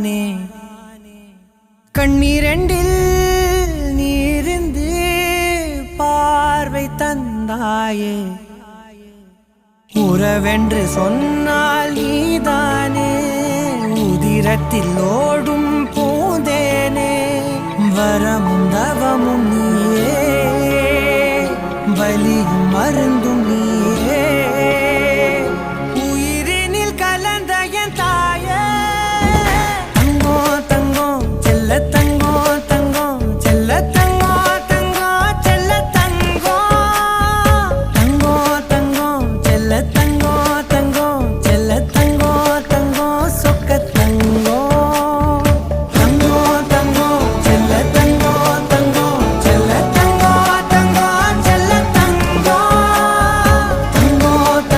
நீதானே. கண்ணீரெண்டில் நீரிந்து பார்வை தந்தாயே, உறவென்று சொன்னால் நீதானே. உதிரத்தில் ஓடும் பூந்தேனே, வரமும் தவமும் நீ